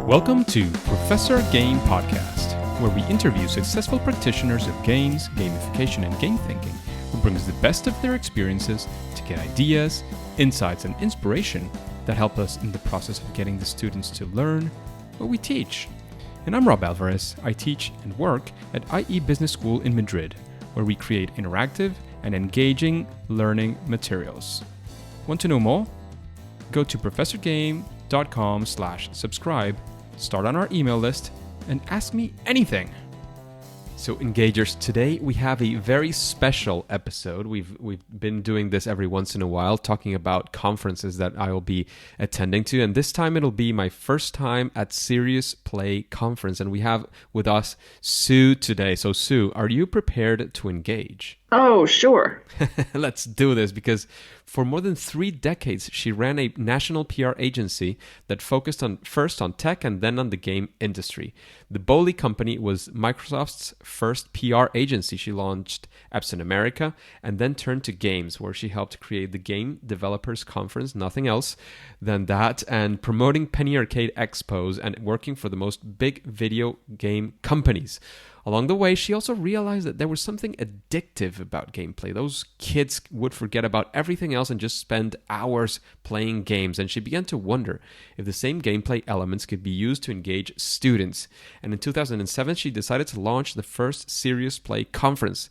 Welcome to Professor Game Podcast, where we interview successful practitioners of games, gamification, and game thinking who brings the best of their experiences to get ideas, insights, and inspiration that help us in the process of getting the students to learn what we teach. And I'm Rob Alvarez. I teach and work at IE Business School in Madrid, where we create interactive and engaging learning materials. Want to know more? Go to professorgame.com/subscribe, start on our email list, and ask me anything. So Engagers, today we have a very special episode. We've been doing this every once in a while, talking about conferences that I will be attending to, and this time it'll be my first time at Serious Play Conference, and we have with us Sue today. So Sue, are you prepared to engage? Oh, sure. Let's do this, because for more than 3 decades, she ran a national PR agency that focused first on tech and then on the game industry. The Bohle Company was Microsoft's first PR agency. She launched Epson America and then turned to games, where she helped create the Game Developers Conference, nothing else than that, and promoting Penny Arcade Expos and working for the most big video game companies. Along the way, she also realized that there was something addictive about gameplay. Those kids would forget about everything else and just spend hours playing games. And she began to wonder if the same gameplay elements could be used to engage students. And in 2007, she decided to launch the first Serious Play Conference,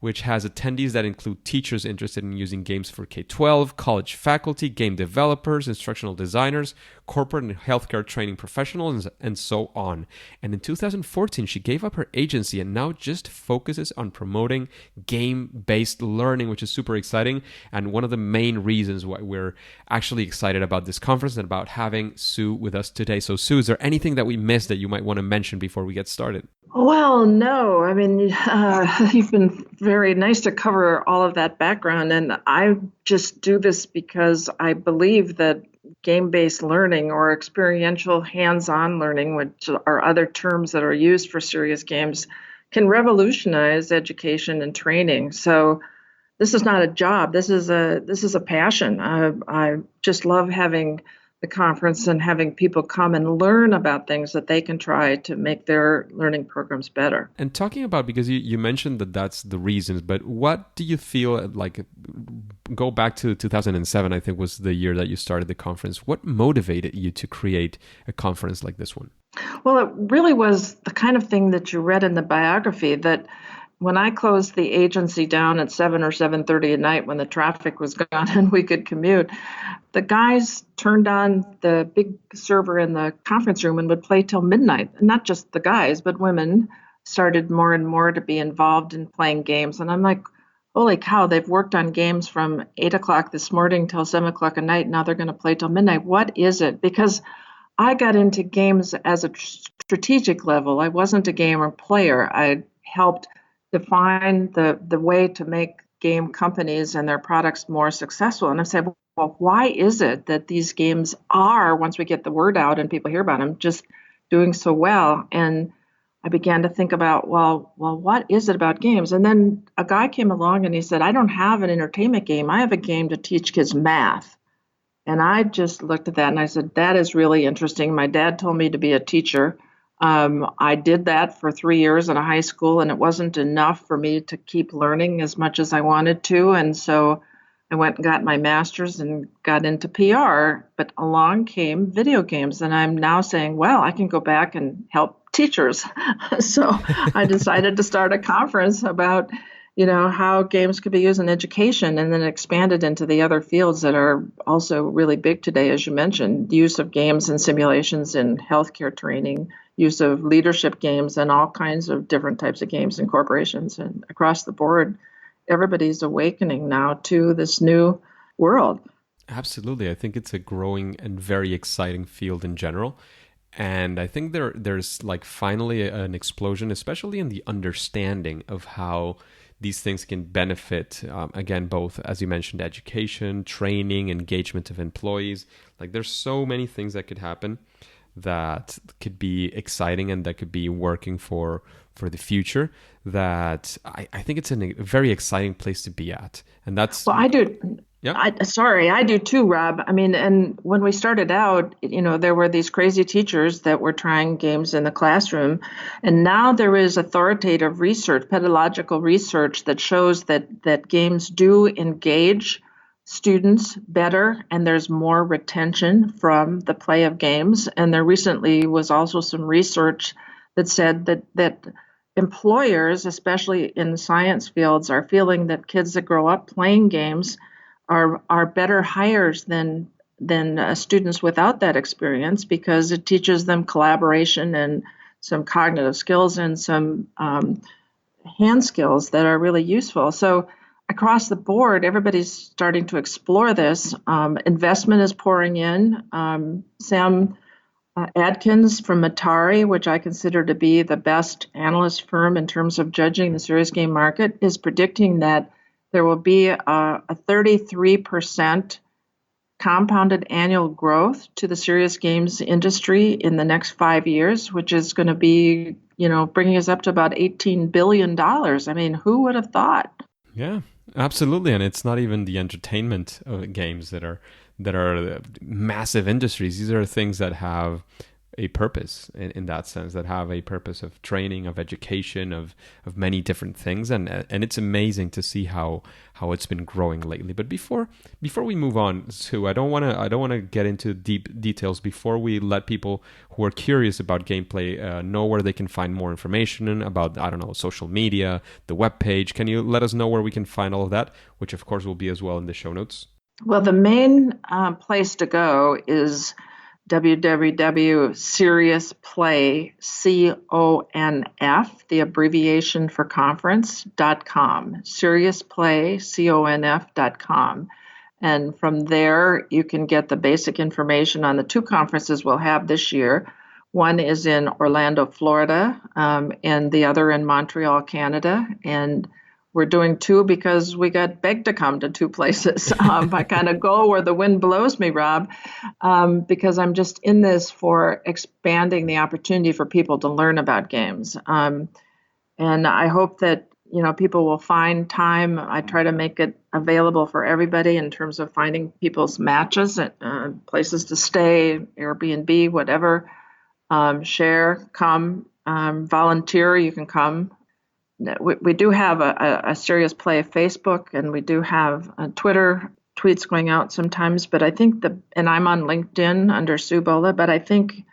which has attendees that include teachers interested in using games for K-12, college faculty, game developers, instructional designers, corporate and healthcare training professionals, and so on. And in 2014, she gave up her agency and now just focuses on promoting game-based learning, which is super exciting, and one of the main reasons why we're actually excited about this conference and about having Sue with us today. So Sue, is there anything that we missed that you might want to mention before we get started? Well, no. I mean, you've been very nice to cover all of that background. And I just do this because I believe that game-based learning or experiential hands-on learning, which are other terms that are used for serious games, can revolutionize education and training. So this is not a job. This is a passion. I just love having the conference and having people come and learn about things that they can try to make their learning programs better. And talking about, because you mentioned that that's the reasons, but what do you feel like, go back to 2007, I think was the year that you started the conference. What motivated you to create a conference like this one? Well, it really was the kind of thing that you read in the biography, that when I closed the agency down at 7 or 7:30 at night when the traffic was gone and we could commute, the guys turned on the big server in the conference room and would play till midnight. And not just the guys, but women started more and more to be involved in playing games. And I'm like, holy cow, they've worked on games from 8 o'clock this morning till 7 o'clock at night. Now they're going to play till midnight. What is it? Because I got into games as a strategic level. I wasn't a gamer player. I helped define the way to make game companies and their products more successful. And I said, well, why is it that these games are, once we get the word out and people hear about them, just doing so well? And I began to think about, well, what is it about games? And then a guy came along and he said, I don't have an entertainment game. I have a game to teach kids math. And I just looked at that and I said, that is really interesting. My dad told me to be a teacher. I did that for 3 years in a high school, and it wasn't enough for me to keep learning as much as I wanted to. And so I went and got my master's and got into PR, but along came video games. And I'm now saying, well, I can go back and help teachers. So I decided to start a conference about, how games could be used in education, and then expanded into the other fields that are also really big today, as you mentioned, the use of games and simulations in healthcare training, use of leadership games, and all kinds of different types of games in corporations. And across the board, everybody's awakening now to this new world. Absolutely. I think it's a growing and very exciting field in general. And I think there's like finally an explosion, especially in the understanding of how these things can benefit, again, both, as you mentioned, education, training, engagement of employees. Like there's so many things that could happen that could be exciting and that could be working for the future, that I think it's a very exciting place to be at. And that's... Well, I do. Yeah. I do too, Rob. I mean, and when we started out, there were these crazy teachers that were trying games in the classroom. And now there is authoritative research, pedagogical research that shows that games do engage students better and there's more retention from the play of games. And there recently was also some research that said that employers, especially in science fields, are feeling that kids that grow up playing games are better hires than students without that experience, because it teaches them collaboration and some cognitive skills and some hand skills that are really useful. So across the board, everybody's starting to explore this. Investment is pouring in. Sam Adkins from Atari, which I consider to be the best analyst firm in terms of judging the serious game market, is predicting that there will be a 33% compounded annual growth to the serious games industry in the next 5 years, which is going to be, bringing us up to about $18 billion. I mean, who would have thought? Yeah, absolutely. And it's not even the entertainment games that are massive industries. These are things that have a purpose in that sense, that have a purpose of training, of education, of many different things, and it's amazing to see how it's been growing lately. But before we move on, Sue, I don't want to get into deep details. Before we let people who are curious about gameplay know where they can find more information about, I don't know, social media, the web page, can you let us know where we can find all of that, which of course will be as well in the show notes? Well, the main place to go is www.seriousplay, CONF, the abbreviation for conference.com, seriousplay, And from there, you can get the basic information on the two conferences we'll have this year. One is in Orlando, Florida, and the other in Montreal, Canada. And we're doing two because we got begged to come to two places. I kind of go where the wind blows me, Rob, because I'm just in this for expanding the opportunity for people to learn about games. And I hope that, people will find time. I try to make it available for everybody in terms of finding people's matches, places to stay, Airbnb, whatever. Share, come, volunteer, you can come. We do have a Serious Play Facebook, and we do have Twitter tweets going out sometimes. But I think and I'm on LinkedIn under Sue Bohle, but I think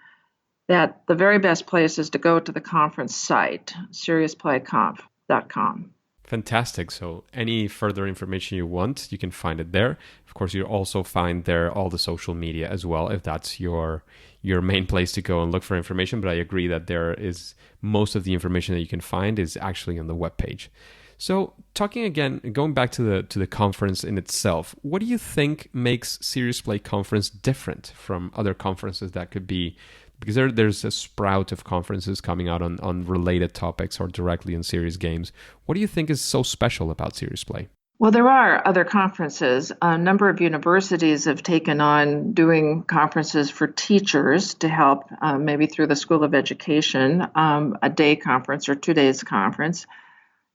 that the very best place is to go to the conference site, seriousplayconf.com. Fantastic. So any further information you want, you can find it there. Of course, you'll also find there all the social media as well, if that's your main place to go and look for information. But I agree that there is most of the information that you can find is actually on the webpage. So going back to the conference in itself, what do you think makes Serious Play Conference different from other conferences that could be? Because there's a sprout of conferences coming out on related topics or directly in serious games. What do you think is so special about Serious Play? Well, there are other conferences. A number of universities have taken on doing conferences for teachers to help, maybe through the School of Education, a day conference or 2 days conference.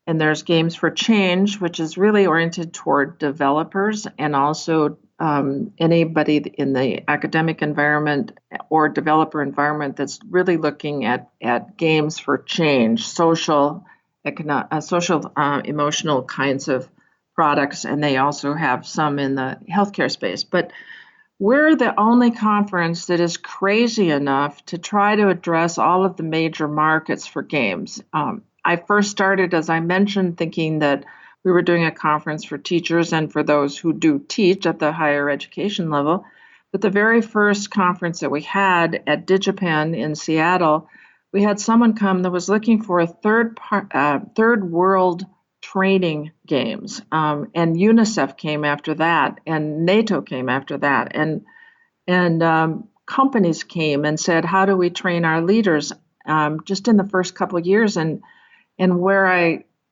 And there's Games for Change, which is really oriented toward developers and also anybody in the academic environment or developer environment that's really looking at games for change, social, emotional kinds of products, and they also have some in the healthcare space. But we're the only conference that is crazy enough to try to address all of the major markets for games. I first started, as I mentioned, thinking that we were doing a conference for teachers and for those who do teach at the higher education level. But the very first conference that we had at DigiPen in Seattle, we had someone come that was looking for a third world training games. And UNICEF came after that, and NATO came after that. And companies came and said, how do we train our leaders just in the first couple of years? And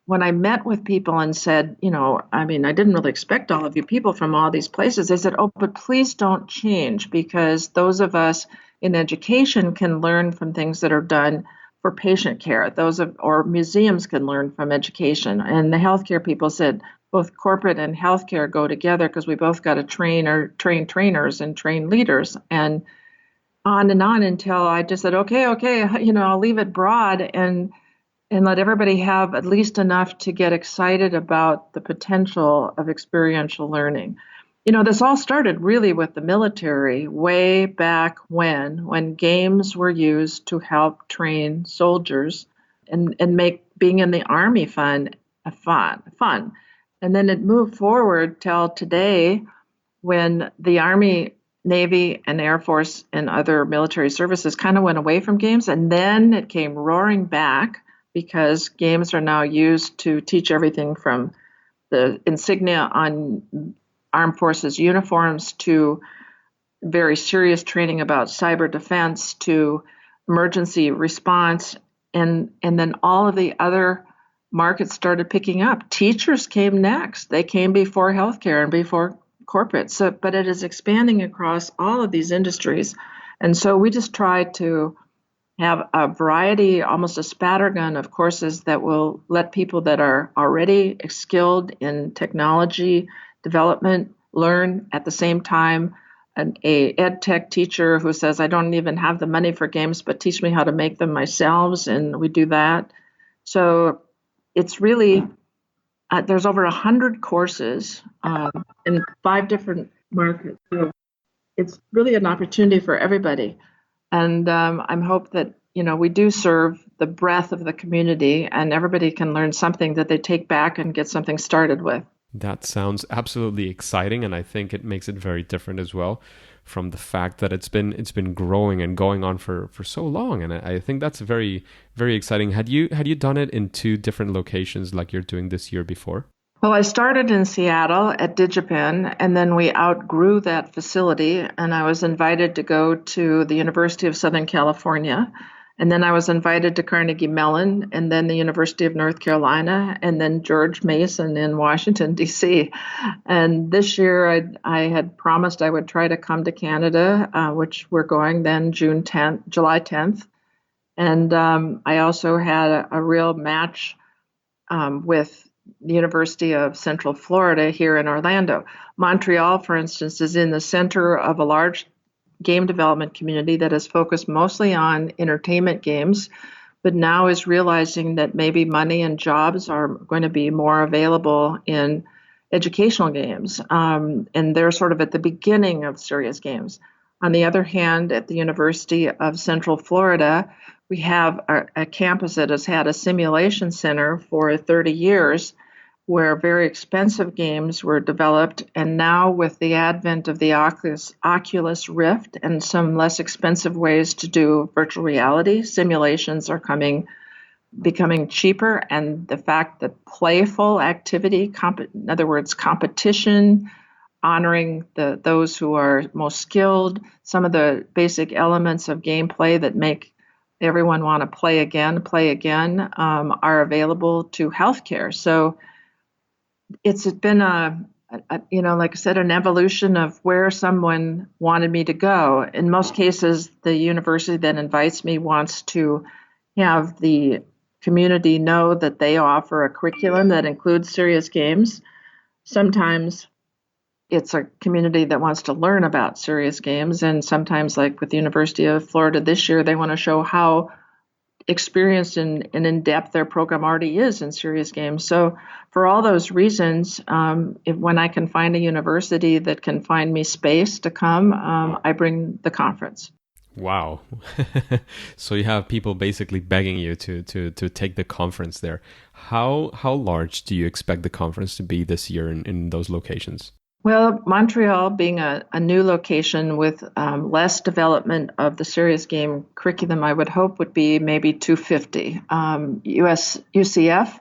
when I met with people and said, I didn't really expect all of you people from all these places, they said, oh, but please don't change, because those of us in education can learn from things that are done for patient care. Or museums can learn from education. And the healthcare people said, both corporate and healthcare go together because we both got to train trainers and train leaders and on until I just said, okay, I'll leave it broad and let everybody have at least enough to get excited about the potential of experiential learning. This all started really with the military way back when games were used to help train soldiers and make being in the Army fun. And then it moved forward till today when the Army, Navy, and Air Force and other military services kind of went away from games. And then it came roaring back because games are now used to teach everything from the insignia on armed forces uniforms to very serious training about cyber defense to emergency response. And then all of the other markets started picking up. Teachers came next. They came before healthcare and before corporate. But it is expanding across all of these industries. And so we just try to have a variety, almost a spattergun of courses that will let people that are already skilled in technology development learn at the same time. A ed tech teacher who says, I don't even have the money for games, but teach me how to make them myself. And we do that. So it's really, there's over 100 courses in 5 different markets. So it's really an opportunity for everybody. And I'm hope that, we do serve the breadth of the community and everybody can learn something that they take back and get something started with. That sounds absolutely exciting, and I think it makes it very different as well from the fact that it's been growing and going on for so long. And I think that's very, very exciting. Had you done it in 2 different locations like you're doing this year before? Well, I started in Seattle at DigiPen, and then we outgrew that facility, and I was invited to go to the University of Southern California, and then I was invited to Carnegie Mellon, and then the University of North Carolina, and then George Mason in Washington, D.C. And this year, I had promised I would try to come to Canada, which we're going then July 10th. And I also had a real match with the University of Central Florida here in Orlando. Montreal, for instance, is in the center of a large game development community that is focused mostly on entertainment games, but now is realizing that maybe money and jobs are going to be more available in educational games. And they're sort of at the beginning of serious games. On the other hand, at the University of Central Florida, we have a campus that has had a simulation center for 30 years where very expensive games were developed. And now with the advent of the Oculus Rift and some less expensive ways to do virtual reality, simulations are becoming cheaper. And the fact that playful activity, in other words, competition, honoring those who are most skilled, some of the basic elements of gameplay that make everyone want to play again, are available to healthcare. So it's been like I said, an evolution of where someone wanted me to go. In most cases, the university that invites me wants to have the community know that they offer a curriculum that includes serious games. Sometimes it's a community that wants to learn about serious games. And sometimes, like with the University of Florida this year, they want to show how experienced and in-depth their program already is in serious games. So for all those reasons, when I can find a university that can find me space to come, I bring the conference. Wow. So you have people basically begging you to take the conference there. How large do you expect the conference to be this year in those locations? Well, Montreal being a new location with less development of the serious game curriculum, I would hope would be maybe 250. UCF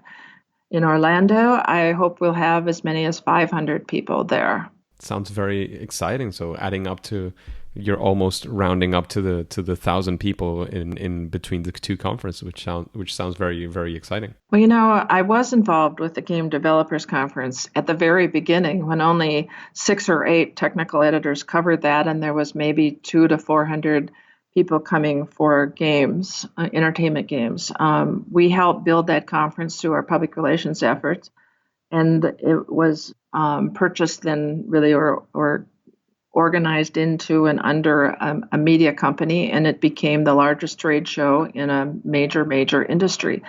in Orlando, I hope we'll have as many as 500 people there. Sounds very exciting. So adding up to, you're almost rounding up to the 1,000 people in between the 2 conferences, which sounds very, very exciting. Well, I was involved with the Game Developers Conference at the very beginning when only 6 or 8 technical editors covered that, and there was maybe 200 to 400 people coming for games, entertainment games. We helped build that conference through our public relations efforts. and it was purchased then really or organized into and under a media company, and it became the largest trade show in a major industry.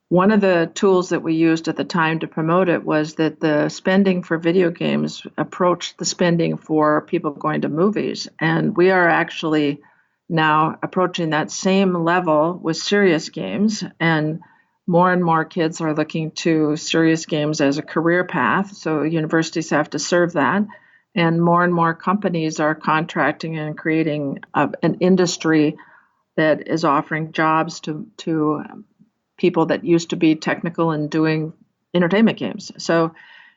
One of the tools that we used at the time to promote it was that the spending for video games approached the spending for people going to movies. And we are actually now approaching that same level with serious games. And more kids are looking to serious games as a career path. So universities have to serve that. And more companies are contracting and creating an industry that is offering jobs to people that used to be technical and doing entertainment games. So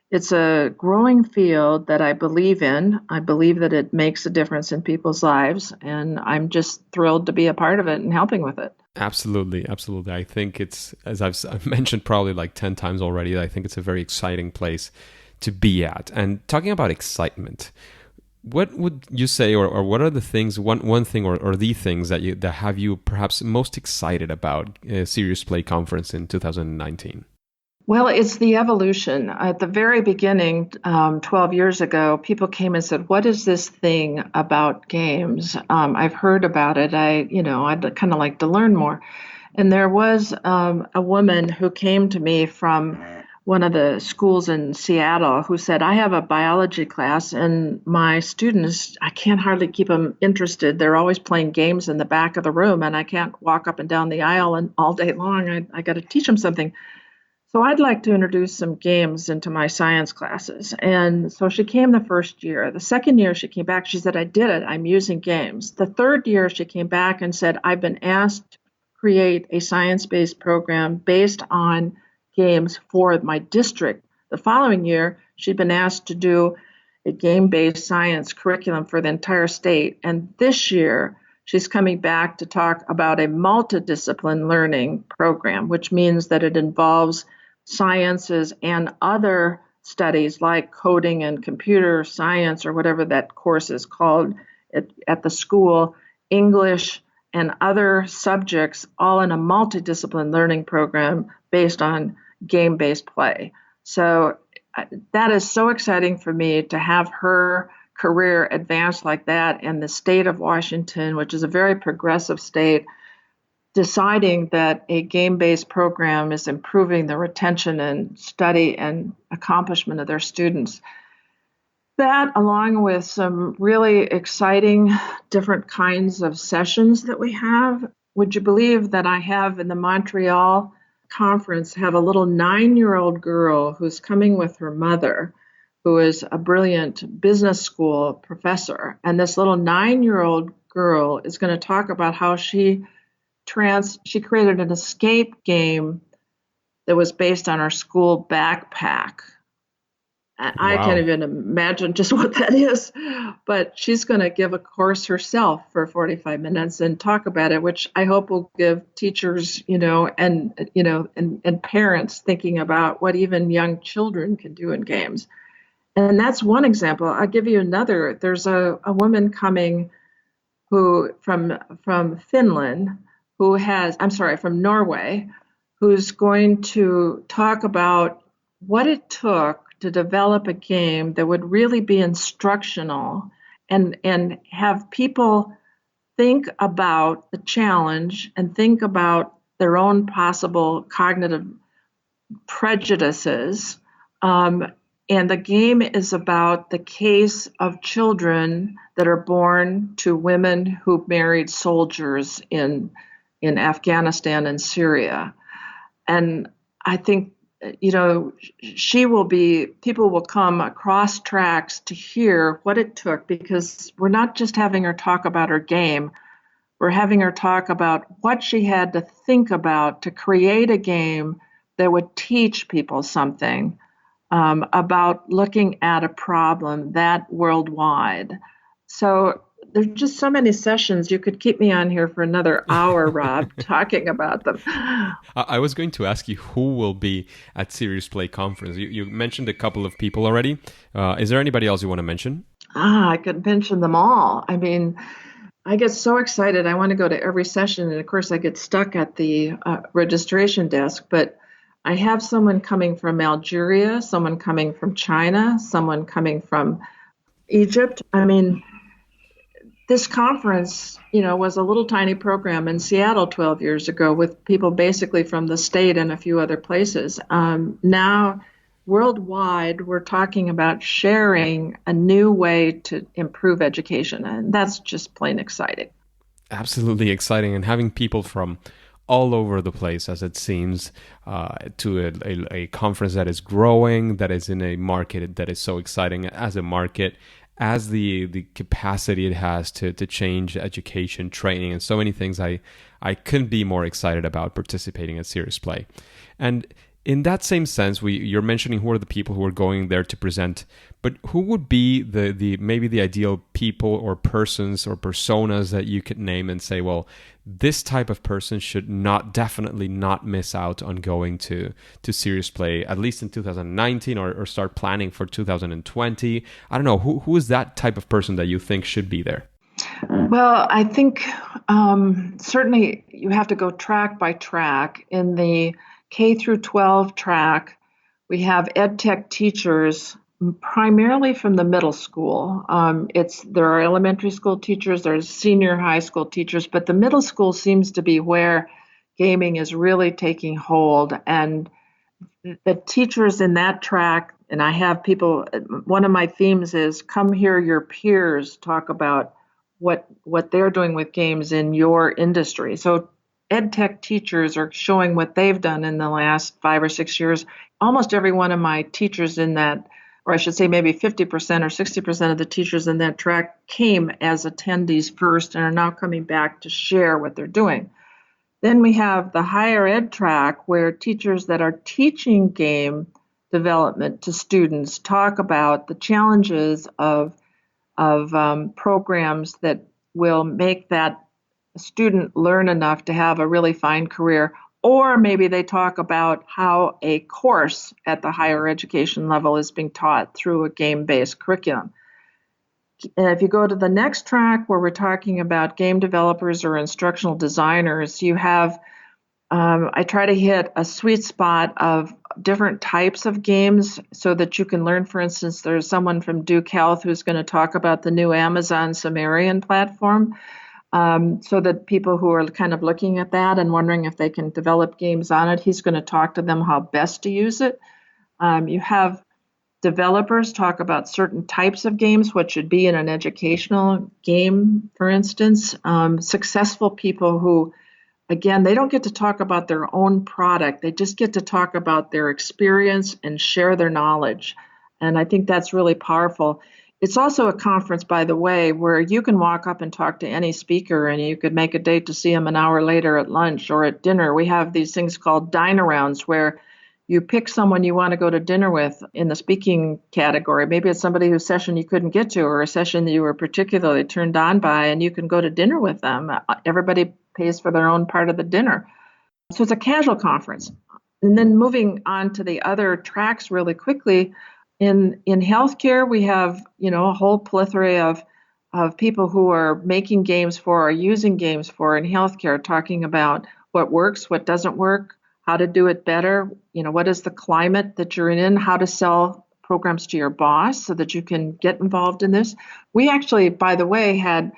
it's a growing field that I believe in. I believe that it makes a difference in people's lives, and I'm just thrilled to be a part of it and helping with it. Absolutely. I think it's, as I've mentioned probably like 10 times already, I think it's a very exciting place to be at. And talking about excitement, what would you say, or what are the things, one thing or the things that have you perhaps most excited about Serious Play Conference in 2019? Well, it's the evolution. At the very beginning, 12 years ago, people came and said, "What is this thing about games? I've heard about it. I'd kind of like to learn more." And there was a woman who came to me from one of the schools in Seattle who said, "I have a biology class and my students, I can't hardly keep them interested. They're always playing games in the back of the room and I can't walk up and down the aisle and all day long. I got to teach them something. So I'd like to introduce some games into my science classes." And so she came the first year. The second year she came back, she said, "I did it. I'm using games." The third year she came back and said, "I've been asked to create a science-based program based on games for my district." The following year, she'd been asked to do a game-based science curriculum for the entire state. And this year, she's coming back to talk about a multidiscipline learning program, which means that it involves sciences and other studies like coding and computer science or whatever that course is called at the school, English, and other subjects, all in a multidiscipline learning program based on game-based play. So that is so exciting for me to have her career advance like that in the state of Washington, which is a very progressive state, deciding that a game-based program is improving the retention and study and accomplishment of their students. That, along with some really exciting different kinds of sessions that we have. Would you believe that I have in the Montreal conference have a little 9-year-old girl who's coming with her mother, who is a brilliant business school professor. And this little 9-year-old girl is going to talk about how she created an escape game that was based on her school backpack. I Wow. can't even imagine just what that is, but she's going to give a course herself for 45 minutes and talk about it, which I hope will give teachers, and parents thinking about what even young children can do in games. And that's one example. I'll give you another. There's a woman coming from Finland from Norway, who's going to talk about what it took to develop a game that would really be instructional and have people think about the challenge and think about their own possible cognitive prejudices. And the game is about the case of children that are born to women who married soldiers in Afghanistan and Syria. And I think, people will come across tracks to hear what it took, because we're not just having her talk about her game. We're having her talk about what she had to think about to create a game that would teach people something about looking at a problem that worldwide. So there's just so many sessions. You could keep me on here for another hour, Rob, talking about them. I was going to ask you who will be at Serious Play Conference. You mentioned a couple of people already. Is there anybody else you want to mention? I could mention them all. I mean, I get so excited. I want to go to every session. And of course, I get stuck at the registration desk. But I have someone coming from Algeria, someone coming from China, someone coming from Egypt. I mean, this conference, was a little tiny program in Seattle 12 years ago with people basically from the state and a few other places. Now, worldwide, we're talking about sharing a new way to improve education, and that's just plain exciting. Absolutely exciting, and having people from all over the place, as it seems, to a conference that is growing, that is in a market that is so exciting as a market, as the capacity it has to change education, training, and so many things. I couldn't be more excited about participating at Serious Play. And in that same sense, you're mentioning who are the people who are going there to present, but who would be the maybe the ideal people or persons or personas that you could name and say, well, this type of person should definitely not miss out on going to Serious Play, at least in 2019, or start planning for 2020. I don't know, who is that type of person that you think should be there? Well, I think certainly you have to go track by track. In the K through 12 track, we have ed tech teachers primarily from the middle school. There are elementary school teachers, there's senior high school teachers, but the middle school seems to be where gaming is really taking hold. And the teachers in that track, and I have people, one of my themes is come hear your peers talk about what they're doing with games in your industry. So ed tech teachers are showing what they've done in the last 5 or 6 years. Almost every one of my teachers in that, or I should say maybe 50% or 60% of the teachers in that track came as attendees first and are now coming back to share what they're doing. Then we have the higher ed track where teachers that are teaching game development to students talk about the challenges of programs that will make that student learn enough to have a really fine career. Or maybe they talk about how a course at the higher education level is being taught through a game-based curriculum. And if you go to the next track where we're talking about game developers or instructional designers, you have, I try to hit a sweet spot of different types of games so that you can learn. For instance, there's someone from Duke Health who's going to talk about the new Amazon Sumerian platform, so that people who are kind of looking at that and wondering if they can develop games on it, he's going to talk to them how best to use it. You have developers talk about certain types of games, what should be in an educational game, for instance. Successful people who, again, they don't get to talk about their own product. They just get to talk about their experience and share their knowledge. And I think that's really powerful. It's also a conference, by the way, where you can walk up and talk to any speaker and you could make a date to see them an hour later at lunch or at dinner. We have these things called dine-arounds where you pick someone you want to go to dinner with in the speaking category. Maybe it's somebody whose session you couldn't get to or a session that you were particularly turned on by, and you can go to dinner with them. Everybody pays for their own part of the dinner. So it's a casual conference. And then moving on to the other tracks really quickly, in healthcare, we have, a whole plethora of people who are making games for or using games for in healthcare, talking about what works, what doesn't work, how to do it better, what is the climate that you're in, how to sell programs to your boss so that you can get involved in this. We actually, by the way, had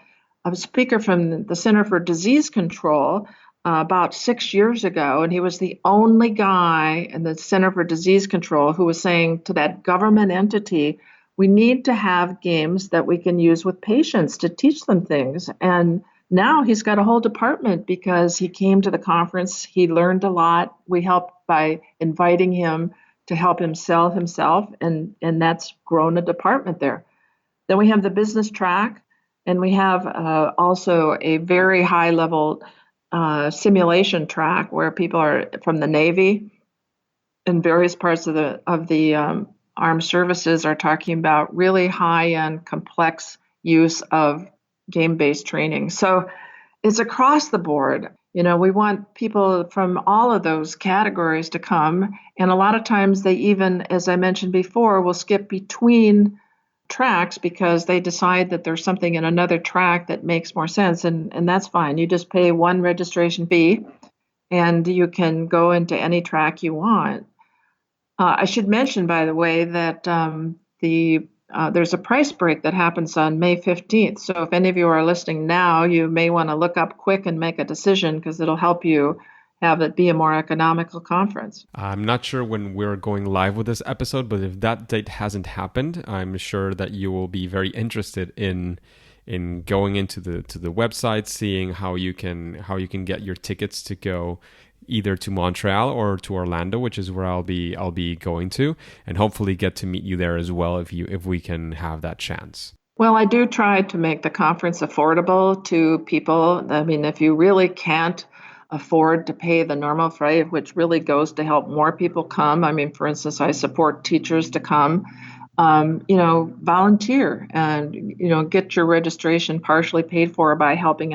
a speaker from the Center for Disease Control about 6 years ago, and he was the only guy in the Center for Disease Control who was saying to that government entity, we need to have games that we can use with patients to teach them things. And now he's got a whole department because he came to the conference, he learned a lot. We helped by inviting him to help him sell himself, and that's grown a department there. Then we have the business track, and we have also a very high level simulation track where people are from the Navy and various parts of the armed services are talking about really high-end, complex use of game-based training. So it's across the board. We want people from all of those categories to come. And a lot of times they even, as I mentioned before, will skip between tracks because they decide that there's something in another track that makes more sense. And that's fine. You just pay one registration fee and you can go into any track you want. I should mention, by the way, that there's a price break that happens on May 15th. So if any of you are listening now, you may want to look up quick and make a decision because it'll help you have it be a more economical conference. I'm not sure when we're going live with this episode, but if that date hasn't happened, I'm sure that you will be very interested in going into the website, seeing how you can get your tickets to go either to Montreal or to Orlando, which is where I'll be going to, and hopefully get to meet you there as well if we can have that chance. Well, I do try to make the conference affordable to people. I mean, if you really can't afford to pay the normal freight, which really goes to help more people come. I mean, for instance, I support teachers to come. Volunteer and, get your registration partially paid for by helping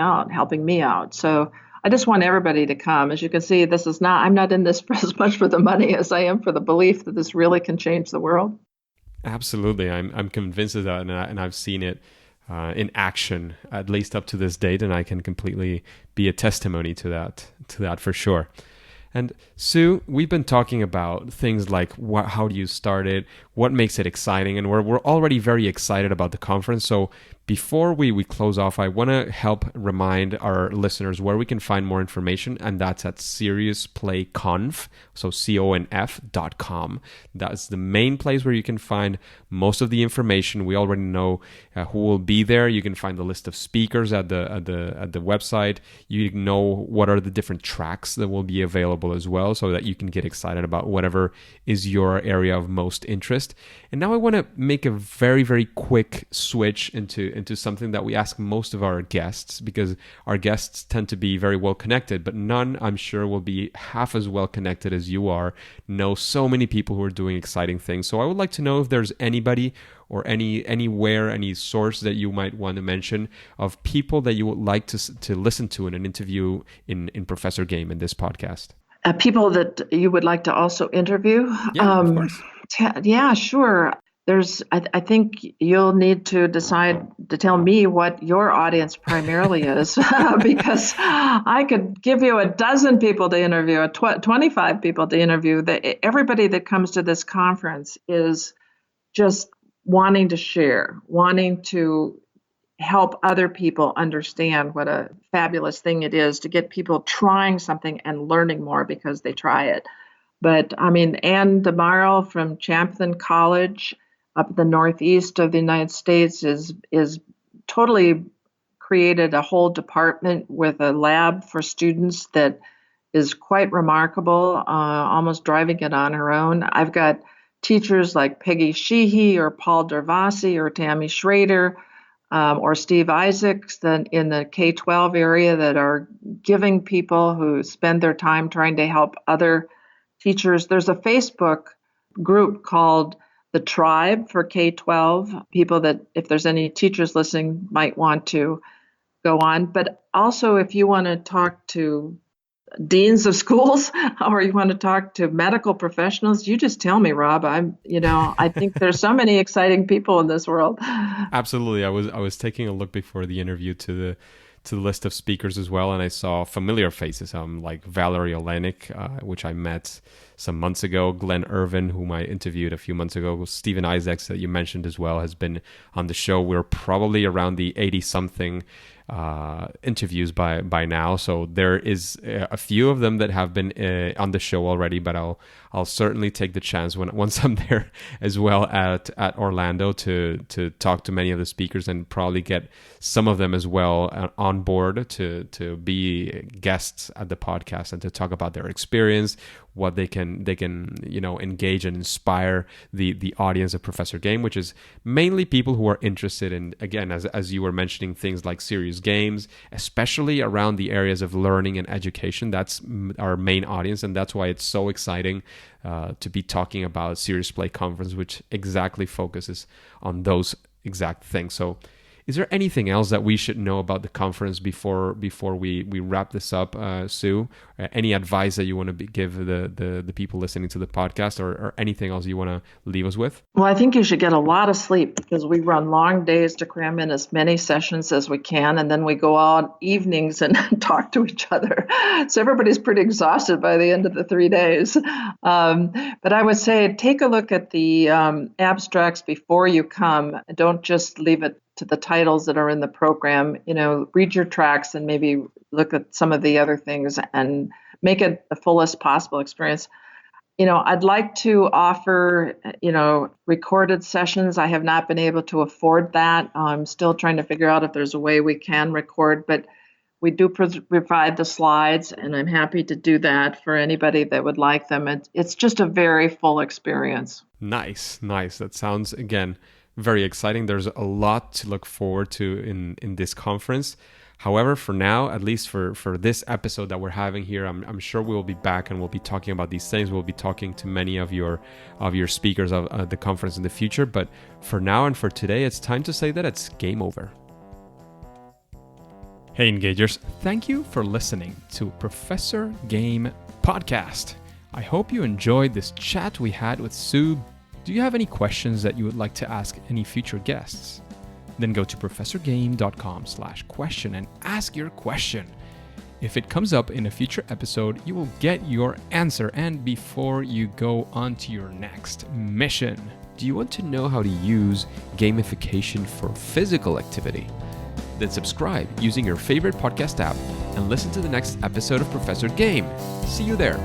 me out. So I just want everybody to come. As you can see, I'm not in this as much for the money as I am for the belief that this really can change the world. Absolutely. I'm convinced of that, and I've seen it in action, at least up to this date, and I can completely be a testimony to that for sure. And Sue, we've been talking about things like how do you start it, what makes it exciting, and we're already very excited about the conference. So before we close off, I want to help remind our listeners where we can find more information, and that's at SeriousPlayConf, so CONF.com. That's the main place where you can find most of the information. We already know who will be there. You can find the list of speakers at the website. You know what are the different tracks that will be available as well, so that you can get excited about whatever is your area of most interest. And now I want to make a very, very quick switch into something that we ask most of our guests, because our guests tend to be very well connected, but none, I'm sure, will be half as well connected as you are, know so many people who are doing exciting things. So I would like to know if there's anybody or anywhere, any source that you might want to mention of people that you would like to listen to in an interview in Professor Game in this podcast. People that you would like to also interview? Yeah, of course. Yeah, sure. I think you'll need to decide to tell me what your audience primarily is, because I could give you a dozen people to interview, 25 people to interview. Everybody that comes to this conference is just wanting to share, wanting to help other people understand what a fabulous thing it is to get people trying something and learning more because they try it. But I mean, Ann DeMarle from Champlain College up in the northeast of the United States is totally created a whole department with a lab for students that is quite remarkable, almost driving it on her own. I've got teachers like Peggy Sheehy or Paul Dervasi or Tammy Schrader or Steve Isaacs in the K-12 area that are giving people who spend their time trying to help other teachers. There's a Facebook group called The Tribe for K-12, people that, if there's any teachers listening, might want to go on. But also, if you want to talk to deans of schools or you want to talk to medical professionals, you just tell me, Rob. I think there's so many exciting people in this world. Absolutely. I was taking a look before the interview to the list of speakers as well, and I saw familiar faces, like Valerie Olenek, which I met some months ago, Glenn Irvin, whom I interviewed a few months ago, Stephen Isaacs, that you mentioned as well, has been on the show. We're probably around the 80-something interviews by now, so there is a few of them that have been on the show already, but I'll certainly take the chance once I'm there as well at Orlando to talk to many of the speakers and probably get some of them as well on board to be guests at the podcast and to talk about their experience, what they can engage and inspire the audience of Professor Game, which is mainly people who are interested in, again, as you were mentioning, things like serious games, especially around the areas of learning and education. That's our main audience, and that's why it's so exciting to be talking about Serious Play Conference, which exactly focuses on those exact things. So Is there anything else that we should know about the conference before we wrap this up, Sue? Any advice that you want to give the people listening to the podcast, or anything else you want to leave us with? Well, I think you should get a lot of sleep, because we run long days to cram in as many sessions as we can, and then we go out evenings and talk to each other. So everybody's pretty exhausted by the end of the 3 days. But I would say take a look at the abstracts before you come. Don't just leave it to the titles that are in the program. Read your tracks and maybe look at some of the other things and make it the fullest possible experience. I'd like to offer, recorded sessions. I have not been able to afford that. I'm still trying to figure out if there's a way we can record, but we do provide the slides, and I'm happy to do that for anybody that would like them. It's just a very full experience. Nice. That sounds, again, very exciting. There's a lot to look forward to in this conference. However, for now, at least for this episode that we're having here, I'm sure we will be back and we'll be talking about these things. We'll be talking to many of your speakers of the conference in the future. But for now and for today, it's time to say that it's game over. Hey, Engagers, thank you for listening to Professor Game Podcast. I hope you enjoyed this chat we had with Sue. Do you have any questions that you would like to ask any future guests? Then go to professorgame.com/question and ask your question. If it comes up in a future episode, you will get your answer, and before you go on to your next mission. Do you want to know how to use gamification for physical activity? Then subscribe using your favorite podcast app and listen to the next episode of Professor Game. See you there.